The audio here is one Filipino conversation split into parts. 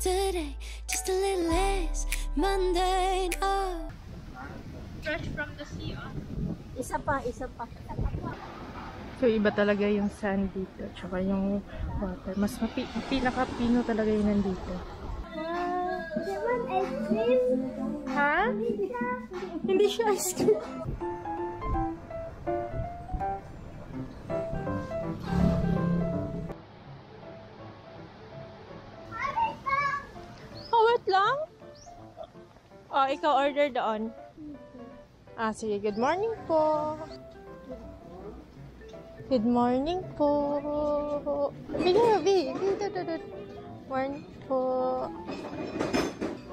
today, just a little less mundane. Oh, Fresh from the sea, oh. Isa pa. So, iba talaga yung sand dito, tsaka yung water. Mas pinaka-pino talaga yung nandito. Ice cream? Ha? Hindi siya ice cream. Oh, wait lang. Oh, ikaw order doon. Ah, sige. Good morning po. Good morning po. Baby. Morning po.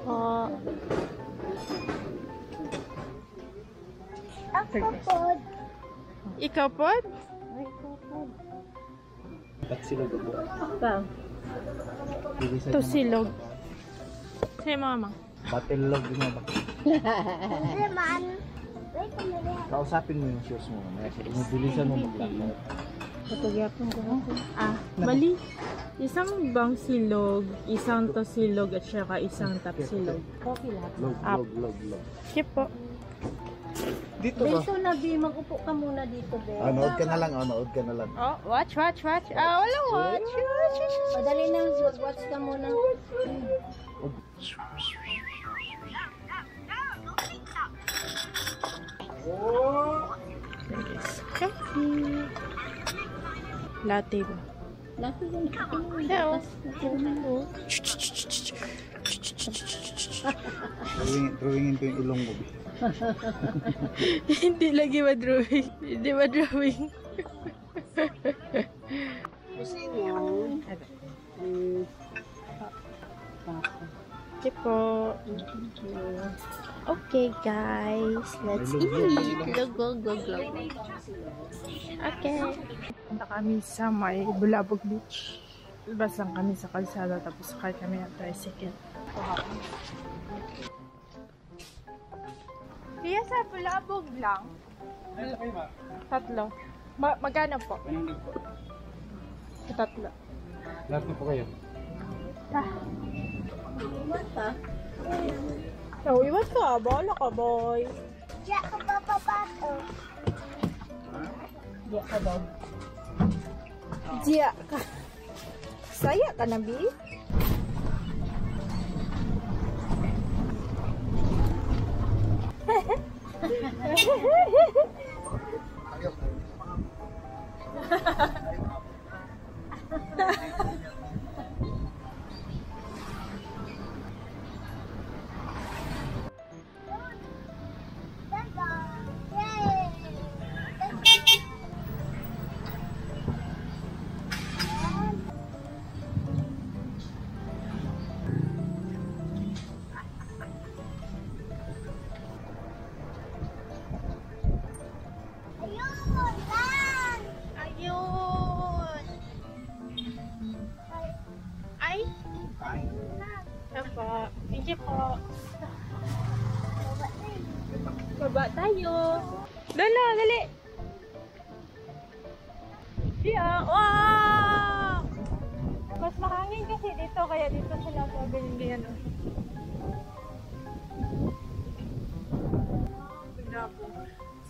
Po. Ako pod. Ikaw po? Ba't silog ako? Ikaw. Ito silog. Say mama. Battle log din mo ba? Hindi man. Wait a minute. Kausapin mo yung shoes mo. Bilisan mo maglakad. Patugyapon ko ako. Ah, mali. Isang bang silog, isang to silog at saka isang tap silog. Okay lang. Log. Sige po. Dito ba? Beso na, Bi. Mag-upo ka muna dito, Be. Nood ka na lang. Oh, watch. Ah, walang watch. Madali na. Mag-watch ka muna. Coffee. Latte ba? Laki yun. Hello. Drawingin ko yung ilong ko. Hindi lagi ma-drawing. Hindi ma-drawing. Kasi mo. Okay po. Okay guys, let's eat. Go. Okay. Punta kami sa may Bulabog Beach. Labas lang kami sa kalsada tapos sakay kami ng tricycle. Kaya sa Bulabog lang. Tatlo. Magkano po? Tatlo. Lahat po kayo. So, iwan ka. Bala ka, boy. Diya ka papapato. Diya ka daw. Diya ka. Saya ka na, Bi? Ayun! Ay? Apa? Thank you po. Baba tayo. Dala, dali. Yeah. Wow! Mas mahangin kasi dito, kaya dito sila pabili yan.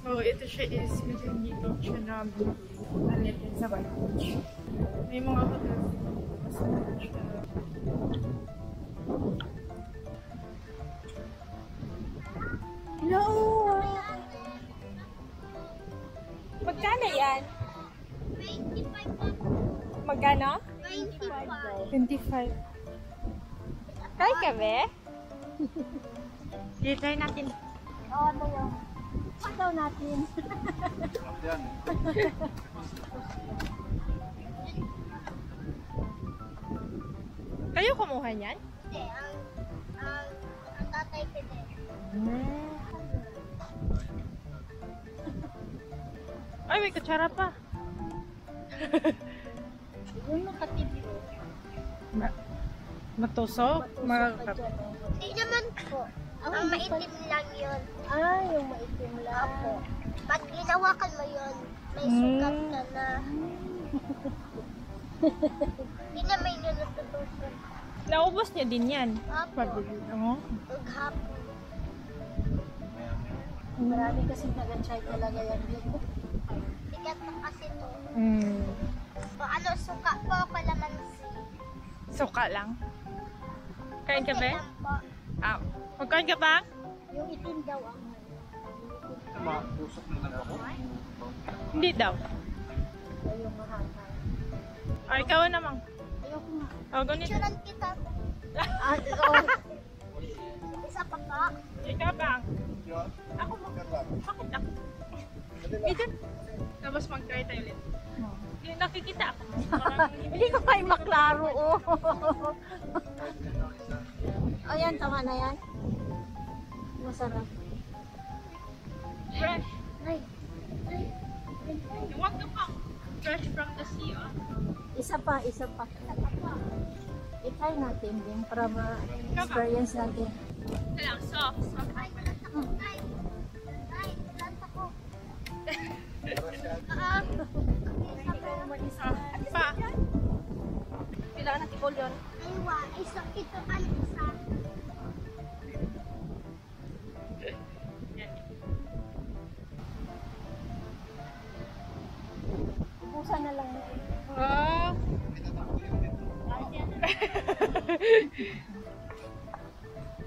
So, ito siya is hindi beach na alit sa White Beach. May mga hotels dito sa beach na. Hello! Magkano yan? 25. Magkano? 25. 25. Try ka, be? Sige, try natin. Oo, ano yun? Pataw natin. Kayo kumuha niyan? Hindi, ang tatay ko din. Ay, may kutsara pa. Yung nakatibyo. Matusok? Hindi naman po. Ang maitim lang yun. Ah, yung maitim lang. Opo. Pag ginawakan mo yun, may sugat ka na. Hindi na may natutusok. Naubos niya din yan. Apo. Oo. Maghapon. Marami kasi nag-try talaga yan dito. Bigat na kasi to. Mm. O ano, suka po, kalamansi. Suka lang. Kain ka ba? Lang po. Ah, magkain ka ba? Yung itim daw ang Pusok na lang ako. Hindi daw. Yung mahal-mahal. Ay, ikaw naman. Ayoko nga. Oh, ganito. picturean kita. Oo. Isa pa pa. Ikaw ba? Ako mo. Bakit ako? Ito. Tapos mag-try tayo ulit. Hindi nakikita ako. Hindi ko kayo maklaro, oh. O yan, tama na yan. Masarap. Fresh. Ay. Huwag ka pa. Fresh from the sea, oh. Isa pa, isa pa. I-try natin din para ma-experience natin. Ito lang, soft. Ay, kulat ako. Ay. Ay, kulat ako. Pa. Kailangan natin call yun. Aywa, isa ito kan isa. Pusa na lang. Oh.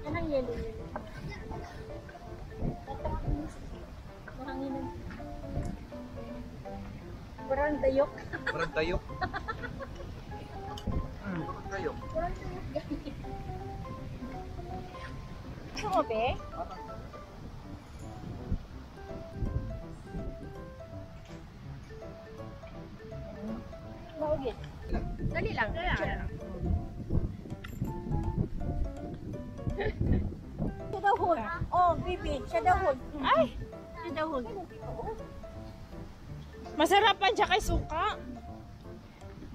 Yan ang yellow. Mahanginan. Parang dayok. Parang tayo. Parang tayo. Gusto mo, be? Maugit. Dali lang. Dali lang. Siya daw hul. Oh, baby. Siya daw hul. Ay! Siya daw hul. Masarap pa dyan kay suka.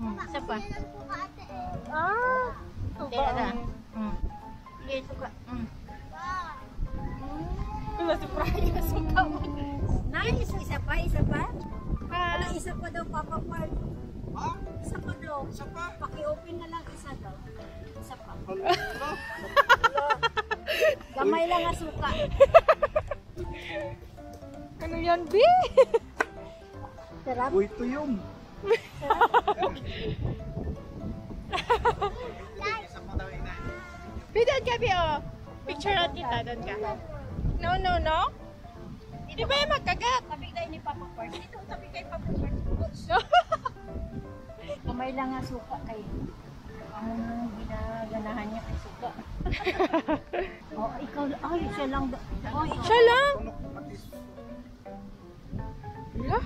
Isa pa. Yan po ka ate eh. Ah! Teka na. Sige, suka. Wow. Masupray na suka mo. Nice. Isa pa, isa pa. Ah, Ano, isa pa daw, Papa Park. Isa pa daw. Isa pa? Paki-open na lang isa daw. Isa pa. Gamay lang ang suka. ano yan, B? Sarap. Uy, ito yung. B, doon ka, B, oh. Picture out kita, doon ka. No, no, no. Di ba yung magkagat? Tabi tayo ni Papa Park. Dito, tabi kay Papa Park. Gamay lang ang suka kay. Ang ginaganahan niya kay suka. Oh, ikaw, ay, siya lang. Oh, ikaw. Siya lang. Yeah.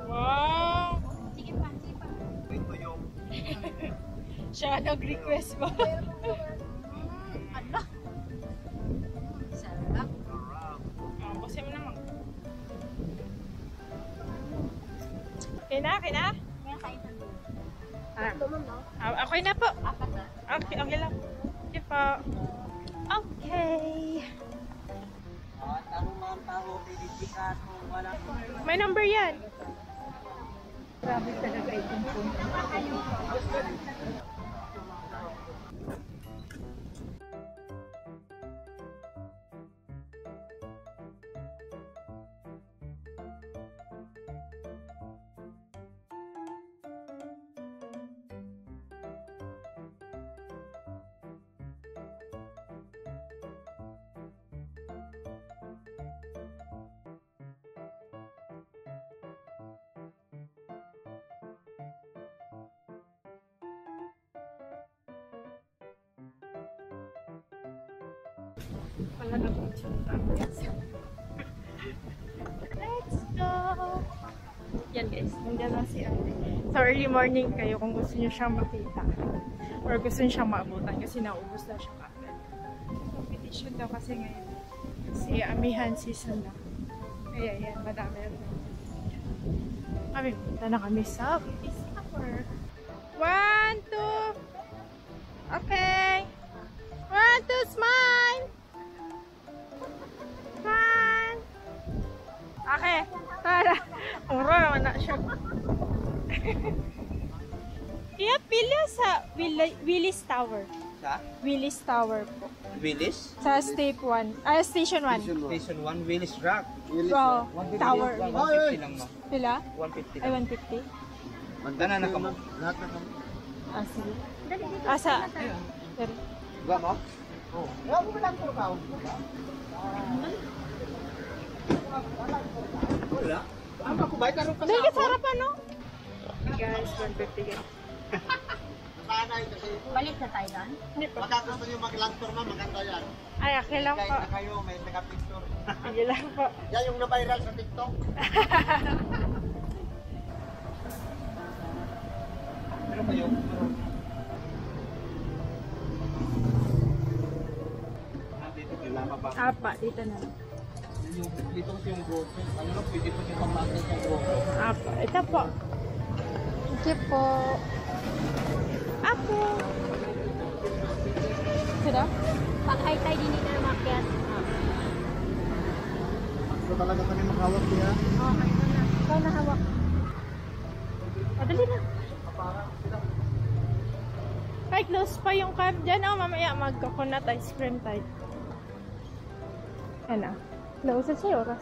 Wow! Sige pa, sige pa. Ito yung. Siya nag-request mo. Ano? Sarap. Oh, kasi mo naman. Okay na, okay na? Kaya kain na. Okay na po. Apat na. Okay, okay lang. Okay po. Okay. May number yan. Grabe talaga itong punta. Wala na po. Let's go! Yan guys, nandiyan na si ate. So early morning kayo kung gusto niyo siyang makita. Or gusto niyo siyang maabutan kasi naubos na siya kagad. Competition daw kasi ngayon. Kasi amihan season na. Kaya yan, madami na. Kami, punta na kami sa beauty supper. 1, 2. Okay. 1, 2, smile. 1. Okay. Tara. Mura naman na siya. Kaya pila sa Willis Tower. Sa? Willis Tower po. Willis? Sa Station 1. Station 1, Willis Rock. Wow. Tower. 150 lang ma. Pila? 150 Ay, lang. 150? Magdana na ka mo. Lahat na kami. Ah, sige. Asa? Pero. Ba mo? Oh. Wala mo lang po ka. Wala. Ano ko ba? Karoon ka Dahil sa harapan, no? Guys, 150 guys. Sanay kasi. Balik na tayo doon? Hindi pa. Baka gusto nyo mag-lang tour ma, maganda yan. Ay, okay lang po. Kahit na kayo, may taga-picture. Sige lang po. Yan yung na-viral sa TikTok. Pero kayo. Dito kailangan ba? Apa, dito na. Dito yung GoPro. Ano na pwede po yung pamagnet yung GoPro. Apa, ito po. Thank you po. Apo. Sino? Pag-high tide din nila makyat. So talaga kami makawag niya. Oh, ito na. Ikaw na hawak. Madali na. Ay, close pa yung cab dyan. Oh, mamaya mag-coconut ice cream tayo. Ano? Close sa siya oras.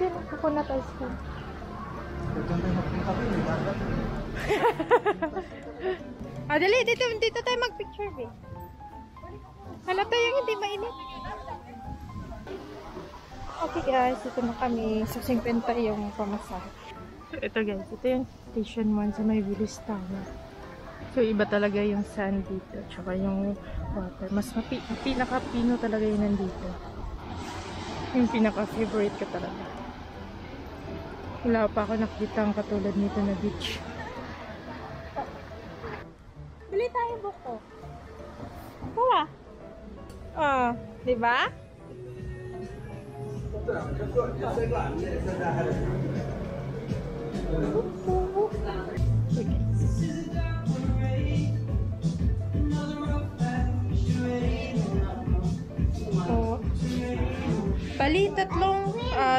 Dito, coconut ice cream. Ah, dali, dito tayo mag-picture, be. Halata yung hindi mainit. Okay guys, ito na kami. So, 50 yung pamasahe. So, ito guys, ito yung station 1 sa may Willis Tower. So, iba talaga yung sand dito. Tsaka yung water. Mas pinaka-pino talaga yung nandito. Yung pinaka-favorite ko talaga. Wala pa ako nakita ang katulad nito na beach. Bili tayo buko. Tara. Oh, di ba? Okay. Oh. Bali, tatlong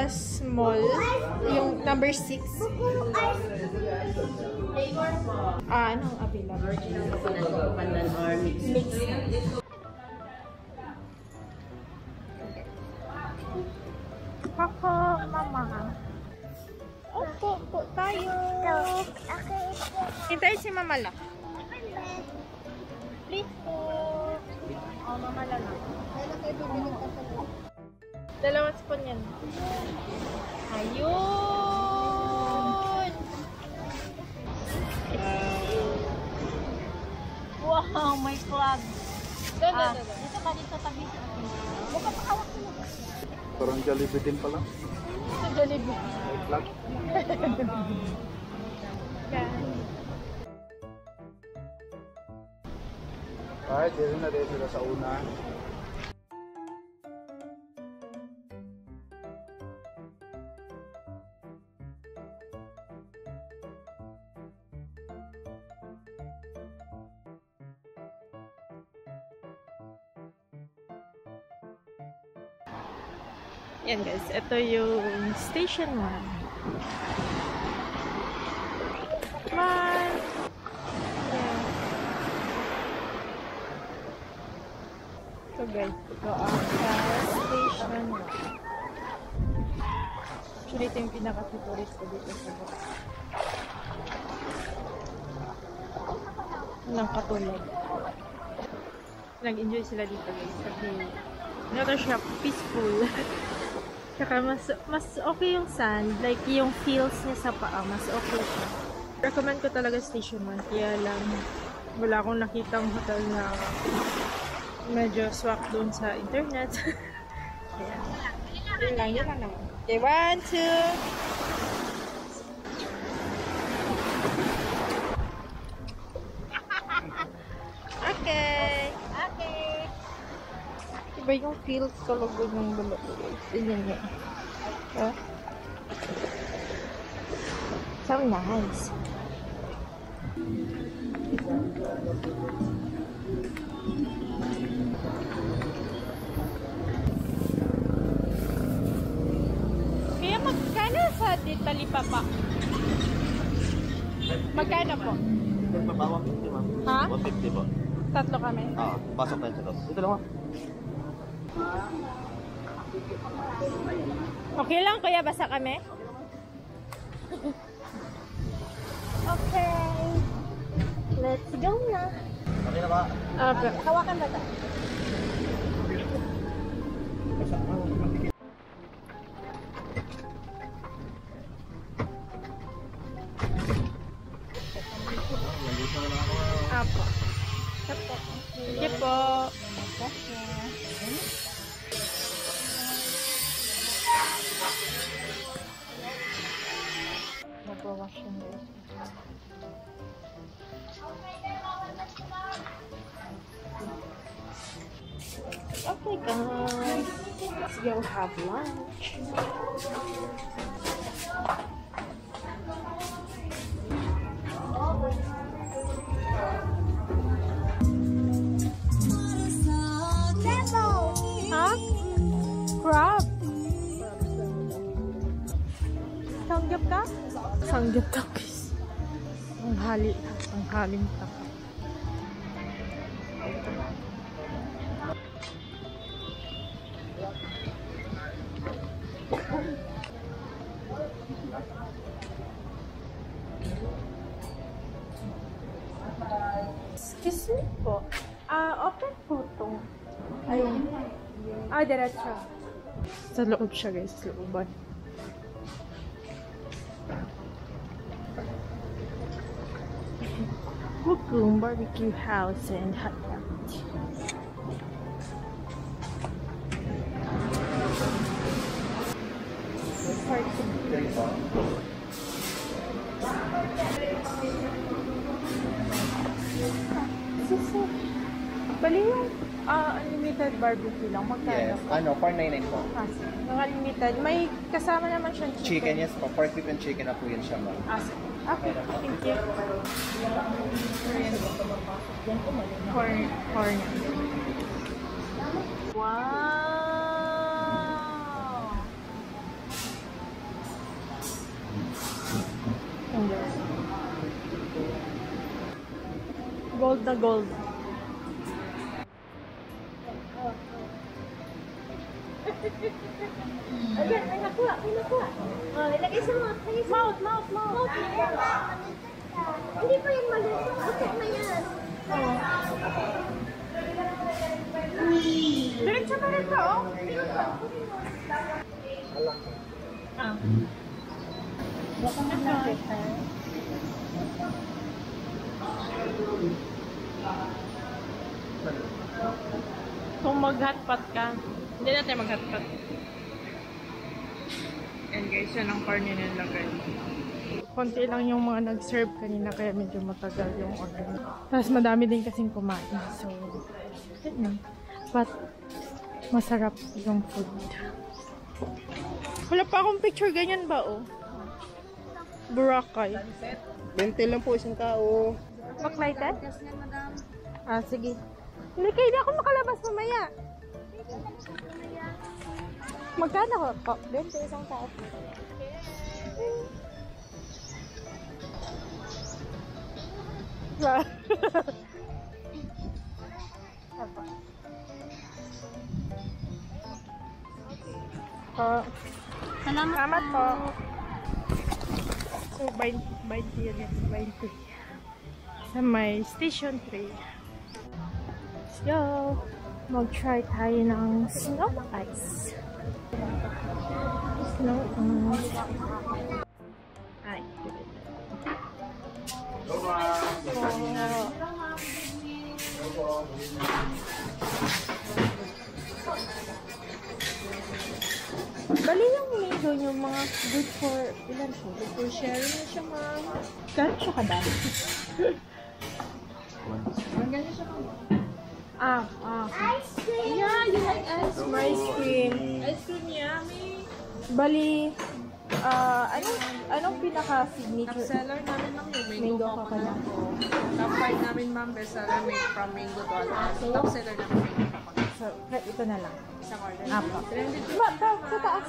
small. Yung number 6. Anong available? Mix. Kako, mama. Opo, po tayo. Hintayin si mama lang. Please po. Oh, mama lang. Dalawang spoon yan. Ayun! Wow, may flag. Doon. Dito ka dito tabi sa akin. Buka pa hawak mo. Parang Jollibee din pala. Sa Jollibee. May flag. Ay, dito na din sila sa una. Yan guys, ito yung station 1. Bye! Yan. So guys, ito ang station 1. Actually, ito yung pinaka-favorite ko dito sa baba. Walang katulad. Nag-enjoy sila dito guys. Kasi, ano siya, peaceful. Tsaka mas okay yung sand. Like, yung feels niya sa paa, mas okay siya. Recommend ko talaga station 1. Kaya lang, wala akong nakitang hotel na medyo swak doon sa internet. Kaya, yun lang naman. Okay, 1, 2. Okay. Iba yung feels talaga ng bulok. Tignan niyo. Oh. So nice. magkano sa Talipapa? Magkano po? Magpapawang 50, ma'am. Ha? 150 po. Tatlo kami. Pasok tayo sa loob. Ito lang, ma'am. Okay lang, kuya. Basta kami. Okay. Let's go na. Okay na ba? Okay. Hawakan ba ito? Apo. Sige po. Mag-wash yung guys. Okay guys, let's go have lunch. Huh? Crab. Sanggap ka? Sanggap ka guys. Ang haling taka. Excuse me po. Open po ito. Ayun. Diretso. Sa loob siya guys. Looban. Welcome Barbecue House and Hot Pot. Bali yung unlimited barbecue lang. Magkano? Yes. Ano, 499 po. Yung unlimited. May kasama naman siyang Chicken, yes po. Pork beef and chicken na po yun siya, ma'am. Okay, thank you. Corn. Wow! Gold na gold. Ayan, may nakuha. Ilagay sa mouth. Mouth. Hindi pa yan maluto. Butok na yan. Diretso pa rin to, oh. Baka malapit ha. Kung mag-hotpot ka, hindi natin mag-hotpot. And guys, yan ang corn nyo nilagay. Konti lang yung mga nag-serve kanina kaya medyo matagal yung order. Tapos madami din kasing kumain. So, yun. But, masarap yung food. Wala pa akong picture. Ganyan ba, oh? Boracay. 20 lang po isang tao. Backlighted? Sige. Hindi kayo, hindi ako makalabas mamaya. Magkano ko po? 20 isang tao. Salamat po. So, 20 yun. 20. Sa may station 3. So, mag-try tayo ng snow ice. Snow ice. Ay. Bali yung mango yung mga good for ilan po? Good for sharing na siya, ma'am. Gano'n siya kadami? Gano'n siya kadami? Ice cream! Yeah, you like ice cream. Ice cream. Ice cream, yummy. Bali, anong pinaka-signature? Top-seller namin ma'am yung Mango mango coconut. Top 5 namin ma'am, best-seller made from mango dollar. Top-seller namin mango coconut. So, ito na lang. Isang order. Apo. 300 Sa taas.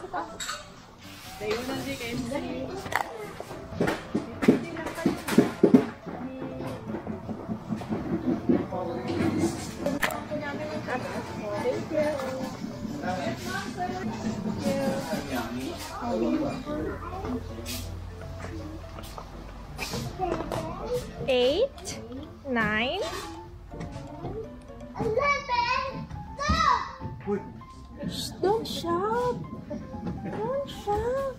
Dayo na di kayo. Eight, 9. 11. Go. Shh, don't shout. Don't shout.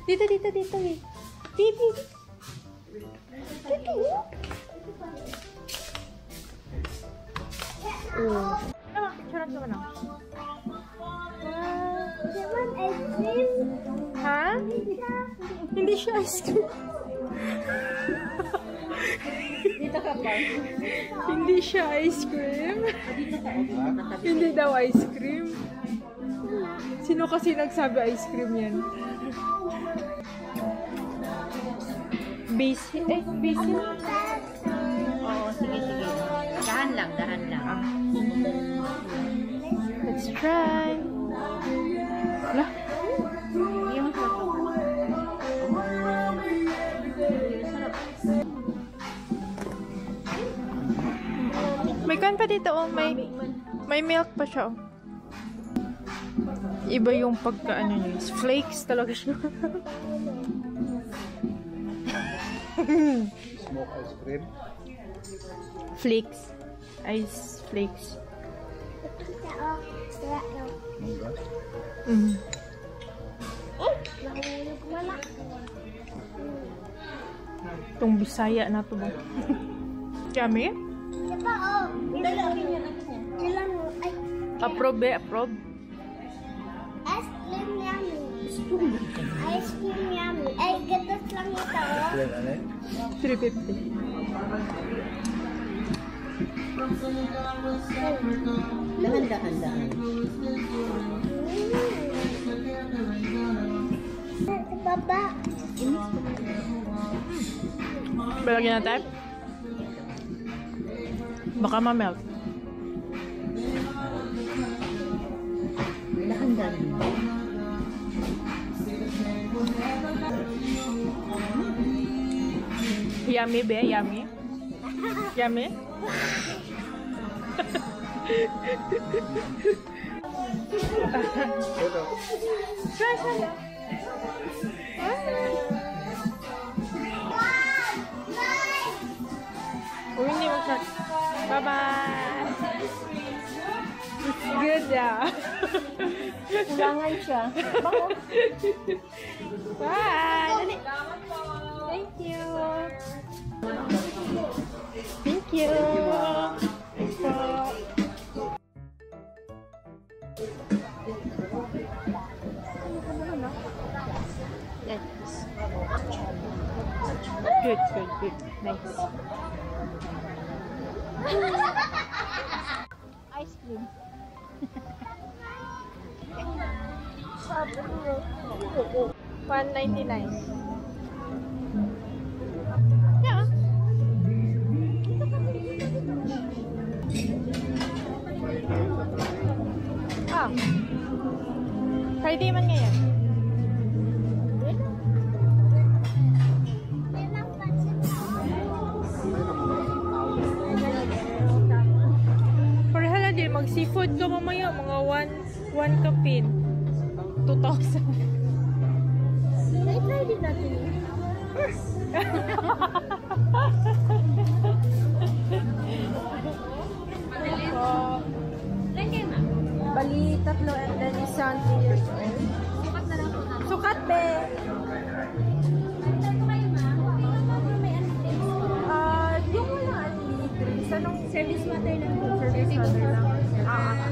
Dito, dito, dito. Dito. Dito. Oh. Tama, picturean ko na. Naman ice cream. Ha? Hindi siya ice cream. Dito ka ba? Hindi siya ice cream. Hindi daw ice cream. Sino kasi nagsabi ice cream yan? Basic. Basic. Oo, sige, sige. Dahan lang, dahan lang. Let's try. Wala. Yung May kan pa dito, oh. May milk pa siya, oh. Iba yung pagka-ano niya. Flakes talaga siya. Smoke ice cream. Flakes. Ice flakes. Mangga. Nahulog wala. Itong Bisaya na to ba? Yummy? Diba, oh. Ilan mo? Ay, Approve, approve. ice cream yummy. Ice cream yummy. Ay, gatas lang ito, oh. Ilan ano? 350. dahan, dahan, dahan. Sa baba. Balagyan natin? Baka ma-melt. Dahan, dahan. Yummy, be? Yummy? Yummy? Try, try. Uy, hindi mag-shot. Bye-bye! It's good, yeah. Kulangan siya. Bye! Dali. Thank you. Thank you. Thanks po. Yes. Good, good, good. Nice. Ice cream. $1.99. Yeah. Ah. Friday man ngayon. Pareha din, mag-seafood ka mamaya, mga 1 kapin. 2,000. Try din natin. Bali, 3 and then isang 3 years old. Sukat na lang po natin. Sukat, be! Yung wala unlimited drinks. Anong Service water lang po. service order lang?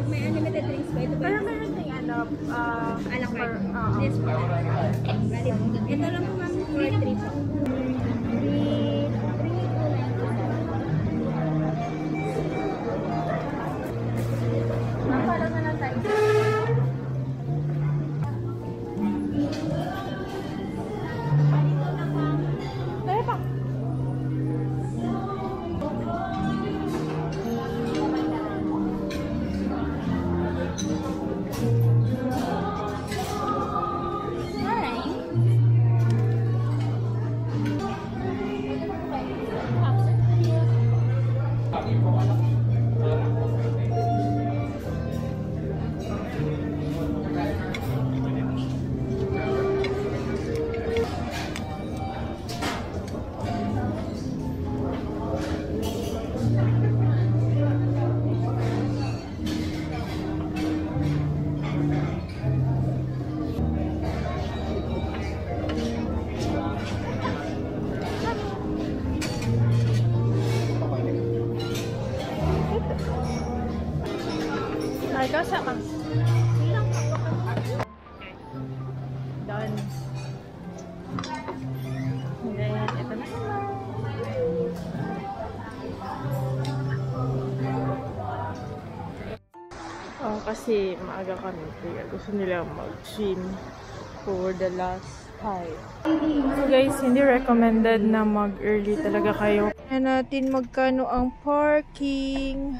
May unlimited drinks ba? Ito ba? Pero meron ding ano, A la carte. for- Yes po. Ito lang po ma'am. 3 po. 3 Parang na lang tayo. Tayo pa. kasi maaga kami. Kaya gusto nila mag-swim for the last time. So guys, hindi recommended na mag-early talaga kayo. Kaya natin magkano ang parking.